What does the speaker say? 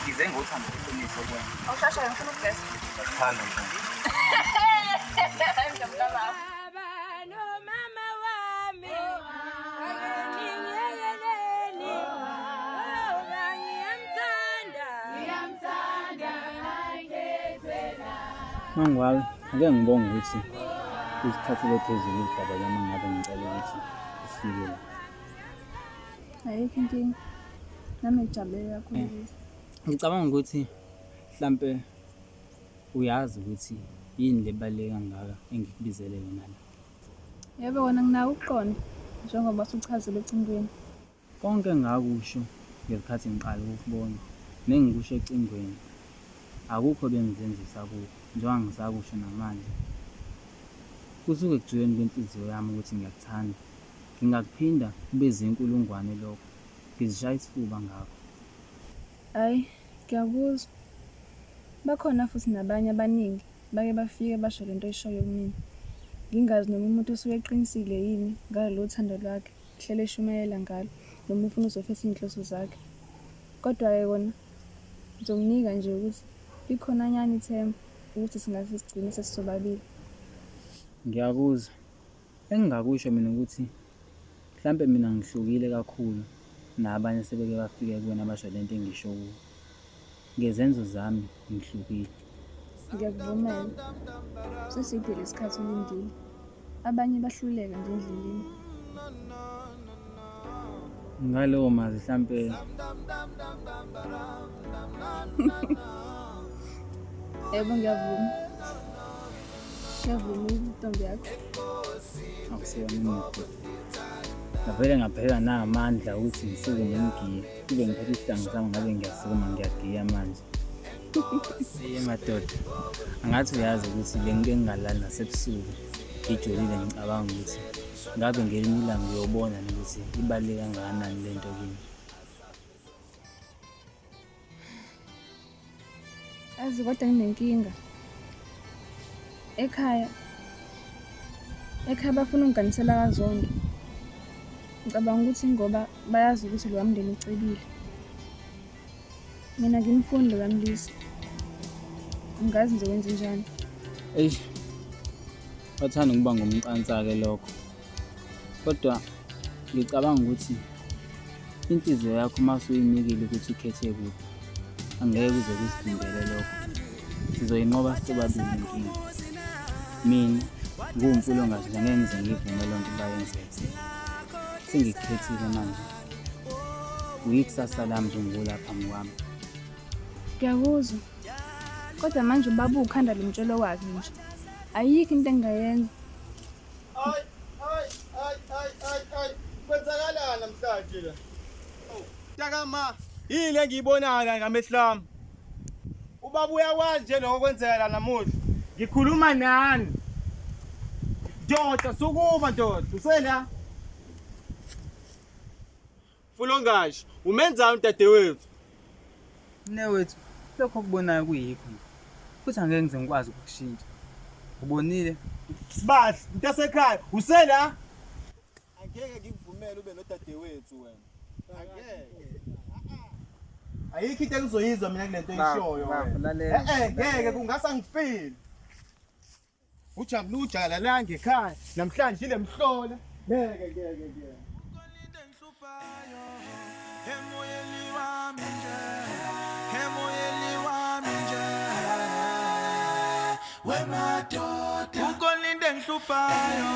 Ngize ngothando iqiniso kwena. Awushashayo ngifuna ukugeza. Ngiyakthanda mfana. Ngiyamkala. Mama wami akengiyeleleni ngoba ngiyamthanda ayikethela. Mangwabe ake ngibonge ukuthi usithathele phezulu igaba lami ngabe ngicela ukuthi ufike la. Ayikho inkinga. Nami ngijabule kakhulu ukuthi. Ngicabanga ukuthi mhlampe uyazi ukuthi yini lebaleka kangaka engikubizele yona la. Yebo wona nginawo ukuqonda njengoba usuchazile ecingweni. Konke engakusho ngesikhathi ngiqala ukukubona nengikusho ecingweni akukho bengizenzisa kuko njengoba ngisakusho namanje. Kusuke ekujuleni kwenhliziyo yami ukuthi ngiyakuthanda. Ngingakuphinda kube zinkulungwane lokho. Ngizishaya isifuba ngakho. Hayi, ngiyakuzwa. Bakhona futhi nabanye abaningi bake bafike basho lento eshoyo kumina. Ngingazi noma umuntu usuke eqinisile yini ngalolu thando lwakhe, hlele eshumayela ngalo, noma ufuna uzofesa inhloso zakhe. Kodwa-ke kona ngizomnika nje ukuthi likhona nyani ithemba ukuthi singase sigcine sesisobabili. Ngiyakuzwa. Engingakusho mina ukuthi mhlampe mina ngihlukile kakhulu nabanye sebeke bafike kuwena basho lento engisho kuyo. Ngezenzo zami ngihlukile. Ngiyakuvumela. Seside lesikhathi ulindile. Abanye bahluleka nje endleleni. Ngalowo mazi mhlampe Yebo ngiyavuma. Ngiyavuma intombi yakho. akusiyona imithi. Ngavele ngabheka nangamandla ukuthi ngisuke ngigiye. Kube ngithatha isihlangu sami ngabe ngiyasukuma ngiyagiya manje. Madoda. Angathi uyazi ukuthi le ngike ngingalali nasebusuku. Ngijolile ngicabanga ukuthi ngabe ngelinye ilanga ngiyobona ukuthi ibaluleke kangakanani lento kimi. Azi kodwa nginenkinga. Ekhaya bafuna unganisela kaZondo. Ngicabanga ukuthi ngoba bayazi ukuthi lo mndeni ucebile. Mina ngimfundo kaMlisa. Angazi nje wenze njani. Eish. Wathanda ukuba ngumqansa-ke lokho. Kodwa ngicabanga ukuthi inhliziyo yakho uma usuyinikile ukuthi ukhethe kuphi, angeke kuze kusivimbele lokho. Sizoyinqoba sobabili inkinga. Mina nguMfulo Ngashi ngeke ngize ngivume lonto bayenzeke. Sengikukhethile manje. Uyikusasa lami njengolapha phambi kwami. Ngiyakuzwa. Kodwa manje ubaba ukhanda lomtshelo wakhe nje. Ayikho into engayenza. Ay. Kwenzakalana namhlanje la. Takama, yini engiyibonayo ngamehlami. Ubaba uyakwazi nje lokho kwenzeka la namuhla. Ngikhuluma nani? Ndoda sukuma ndoda, usela. Mfulo Ngashi, umenzani udadewethu? Mnewethu, lokho kubonayo kuyikho. Futhi angeke ngize ngikwazi ukukushintsha. Ubonile? Sbahle, mntasekhaya, usela. Angeke ngikuvumele ube nodadewethu wena. Angeke. Ayikho into engizoyizwa mina kulento eyishoyo wena. Ngeke kungasa ngifile. Ujabula ujala la ngekhaya, namhlanje ile mhlola. Ngeke. Wemadoda ukolinde ngihluphayo